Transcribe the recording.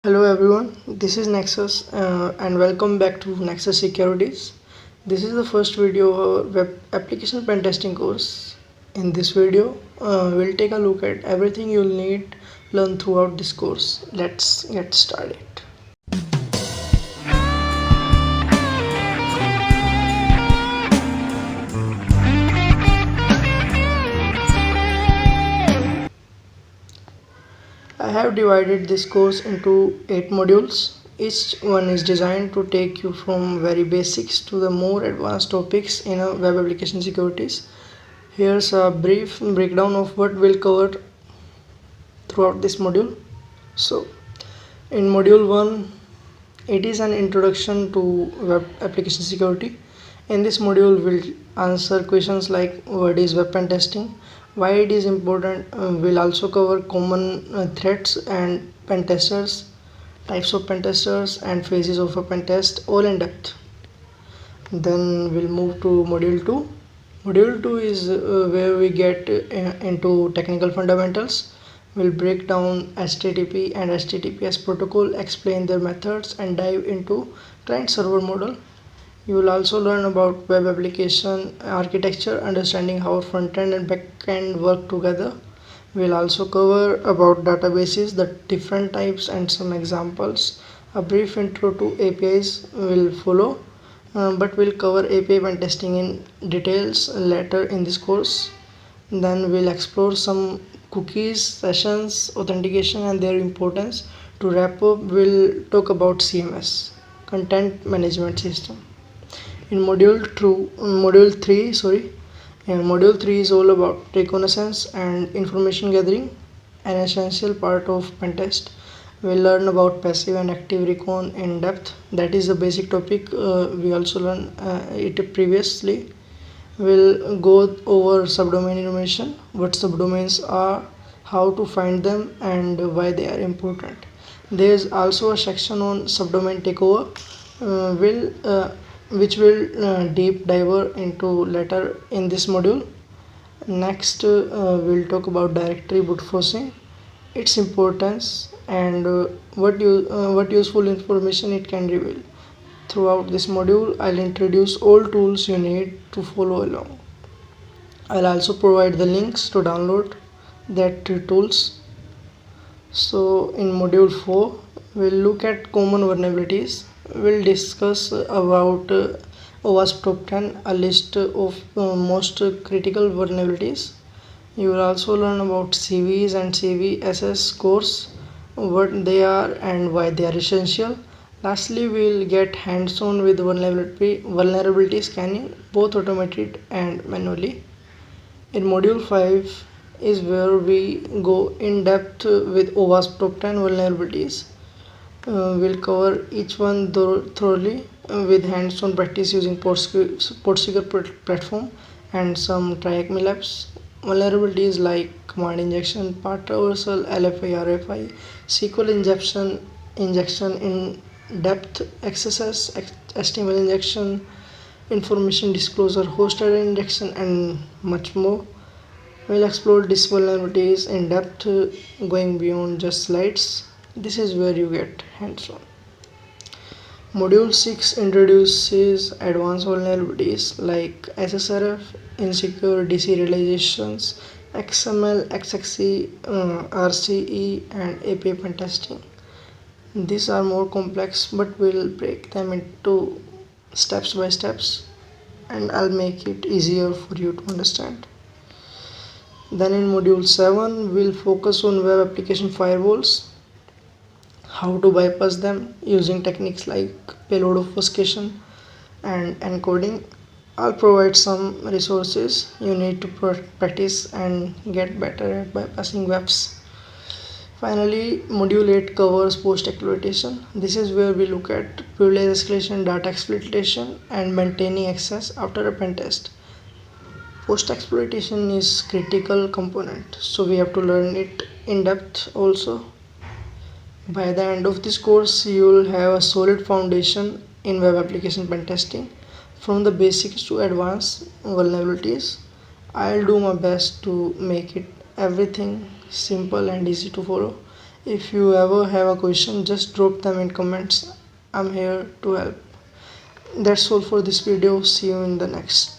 Hello everyone, this is Nexus and welcome back to Nexus Securities. This is the first video of our web application pen testing course. In this video, we'll take a look at everything you'll need learn throughout this course. Let's get started. I have divided this course into 8 modules. Each one is designed to take you from very basics to the more advanced topics in a web application securities. Here's a brief breakdown of what we'll cover throughout this module. So, in module 1, it is an introduction to web application security. In this module, we'll answer questions like what is web pen testing, why it is important. We'll also cover common threats and pen testers, types of pen testers, and phases of a pen test, all in depth. Then we'll move to module 2. Module 2 is where we get into technical fundamentals. We'll break down HTTP and HTTPS protocol, explain their methods, and dive into client-server model. You will also learn about web application architecture, understanding how front-end and back-end work together. We'll also cover about databases, the different types, and some examples. A brief intro to APIs will follow, but we'll cover API pen testing in details later in this course. Then we'll explore some cookies, sessions, authentication, and their importance. To wrap up, we'll talk about CMS, content management system. In module 3 is all about reconnaissance and information gathering, an essential part of pentest. We'll learn about passive and active recon in depth. That is a basic topic. We also learned it previously. We'll go over subdomain information, what subdomains are, how to find them, and why they are important. There's also a section on subdomain takeover, which will deep dive into later in this module. Next, we'll talk about directory brute forcing, its importance, and what useful information it can reveal. Throughout this module, I'll introduce all tools you need to follow along. I'll also provide the links to download that tools. So in module 4, we'll look at common vulnerabilities. We'll discuss about OWASP top 10, a list of most critical vulnerabilities. You will also learn about CVEs and CVSS scores, what they are and why they are essential. Lastly, we'll get hands-on with vulnerability scanning, both automated and manually. In module 5 is where we go in depth with OWASP top 10 vulnerabilities. We'll cover each one thoroughly with hands-on practice using Portsecure platform and some try-me labs. Vulnerabilities like command injection, path traversal, LFI, RFI, SQL injection in depth, XSS, HTML injection, information disclosure, host error injection, and much more. We'll explore these vulnerabilities in depth, going beyond just slides. This is where you get hands-on. Module 6 introduces advanced vulnerabilities like SSRF, insecure deserializations, XML, XXE, RCE, and API pen testing. These are more complex, but we'll break them into steps by steps, and I'll make it easier for you to understand. Then in module 7, we'll focus on web application firewalls, how to bypass them using techniques like payload obfuscation and encoding. I'll provide some resources you need to practice and get better at bypassing webs. Finally, module 8 covers post-exploitation. This is where we look at privilege escalation, data exploitation, and maintaining access after a pen test. Post-exploitation is critical component, so we have to learn it in depth also. By the end of this course, you will have a solid foundation in web application pen testing, from the basics to advanced vulnerabilities. I'll do my best to make it everything simple and easy to follow. If you ever have a question, just drop them in comments. I'm here to help. That's all for this video. See you in the next.